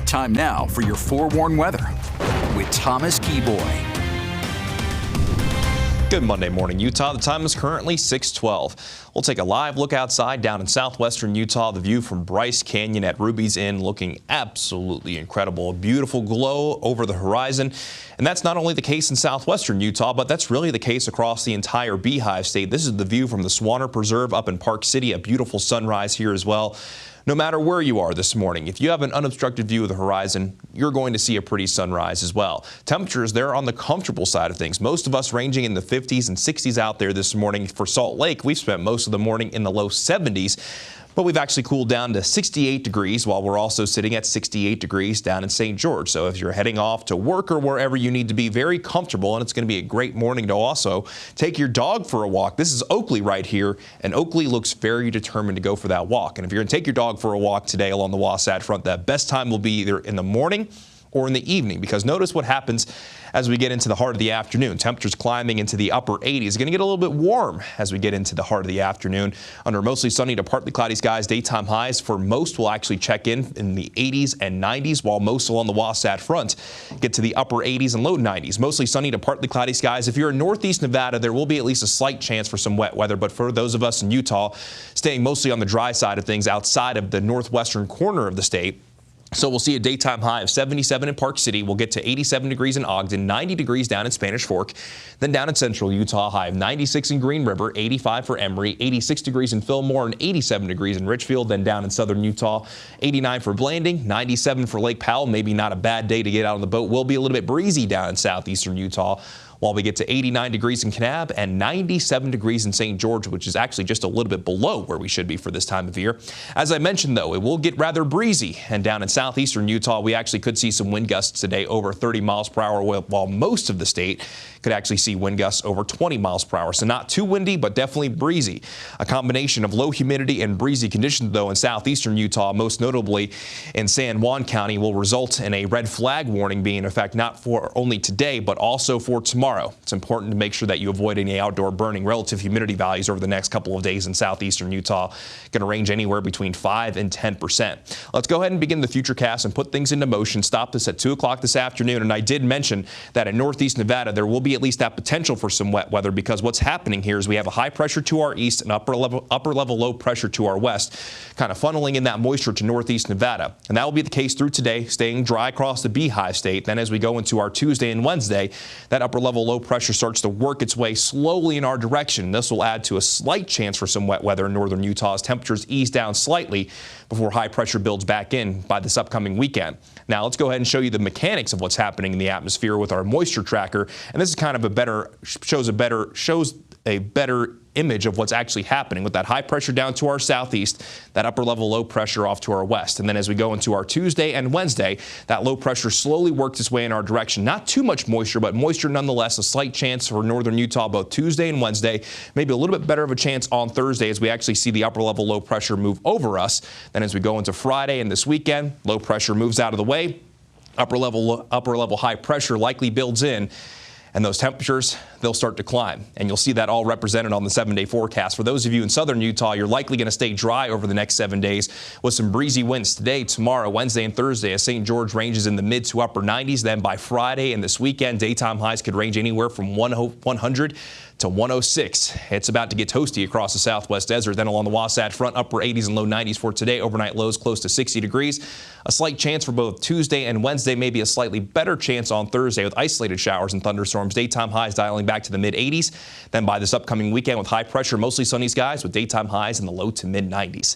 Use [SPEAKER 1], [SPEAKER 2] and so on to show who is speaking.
[SPEAKER 1] Time now for your forewarned weather with Thomas Geboy.
[SPEAKER 2] Good Monday morning, Utah. The time is currently 6:12. We'll take a live look outside down in southwestern Utah. The view from Bryce Canyon at Ruby's Inn looking absolutely incredible. A beautiful glow over the horizon. And that's not only the case in southwestern Utah, but that's really the case across the entire Beehive State. This is the view from the Swanner Preserve up in Park City. A beautiful sunrise here as well. No matter where you are this morning, if you have an unobstructed view of the horizon, you're going to see a pretty sunrise as well. Temperatures, they're on the comfortable side of things. Most of us ranging in the 50s and 60s out there this morning. For Salt Lake, we've spent most of the morning in the low 70s. But we've actually cooled down to 68 degrees while we're also sitting at 68 degrees down in St. George. So if you're heading off to work or wherever you need to be, very comfortable, and it's going to be a great morning to also take your dog for a walk. This is Oakley right here, and Oakley looks very determined to go for that walk. And if you're going to take your dog for a walk today along the Wasatch Front, the best time will be either in the morning or in the evening, because notice what happens as we get into the heart of the afternoon. Temperatures climbing into the upper 80s. It's going to get a little bit warm as we get into the heart of the afternoon. Under mostly sunny to partly cloudy skies, daytime highs for most will actually check in the 80s and 90s, while most along the Wasatch Front get to the upper 80s and low 90s. Mostly sunny to partly cloudy skies. If you're in northeast Nevada, there will be at least a slight chance for some wet weather, but for those of us in Utah, staying mostly on the dry side of things outside of the northwestern corner of the state. So we'll see a daytime high of 77 in Park City. We'll get to 87 degrees in Ogden, 90 degrees down in Spanish Fork. Then down in central Utah, high of 96 in Green River, 85 for Emory, 86 degrees in Fillmore, and 87 degrees in Richfield. Then down in southern Utah, 89 for Blanding, 97 for Lake Powell. Maybe not a bad day to get out on the boat. Will be a little bit breezy down in southeastern Utah, while we get to 89 degrees in Kanab and 97 degrees in St. George, which is actually just a little bit below where we should be for this time of year. As I mentioned, though, it will get rather breezy, and down in southeastern Utah, we actually could see some wind gusts today over 30 miles per hour, while most of the state could actually see wind gusts over 20 miles per hour. So not too windy, but definitely breezy. A combination of low humidity and breezy conditions, though, in southeastern Utah, most notably in San Juan County, will result in a red flag warning being in effect not for only today, but also for tomorrow. It's important to make sure that you avoid any outdoor burning. Relative humidity values over the next couple of days in southeastern Utah going to range anywhere between 5 and 10%. Let's go ahead and begin the futurecast and put things into motion. Stop this at 2 o'clock this afternoon. And I did mention that in northeast Nevada, there will be at least that potential for some wet weather, because what's happening here is we have a high pressure to our east and upper level low pressure to our west, kind of funneling in that moisture to northeast Nevada. And that will be the case through today, staying dry across the Beehive State. Then as we go into our Tuesday and Wednesday, that upper level low pressure starts to work its way slowly in our direction. This will add to a slight chance for some wet weather in northern Utah as temperatures ease down slightly before high pressure builds back in by this upcoming weekend. Now let's go ahead and show you the mechanics of what's happening in the atmosphere with our moisture tracker. And this is kind of shows a better image of what's actually happening with that high pressure down to our southeast, that upper level low pressure off to our west. And then as we go into our Tuesday and Wednesday, that low pressure slowly works its way in our direction. Not too much moisture, but moisture nonetheless. A slight chance for northern Utah both Tuesday and Wednesday. Maybe a little bit better of a chance on Thursday as we actually see the upper level low pressure move over us. Then as we go into Friday and this weekend, low pressure moves out of the way. Upper level high pressure likely builds in. And those temperatures, they'll start to climb. And you'll see that all represented on the 7-day forecast. For those of you in southern Utah, you're likely going to stay dry over the next 7 days with some breezy winds today, tomorrow, Wednesday, and Thursday as St. George ranges in the mid to upper 90s. Then by Friday and this weekend, daytime highs could range anywhere from 100 to 106. It's about to get toasty across the southwest desert. Then along the Wasatch Front, upper 80s and low 90s for today. Overnight lows close to 60 degrees. A slight chance for both Tuesday and Wednesday, maybe a slightly better chance on Thursday with isolated showers and thunderstorms. Daytime highs dialing back to the mid 80s. Then by this upcoming weekend with high pressure, mostly sunny skies with daytime highs in the low to mid 90s.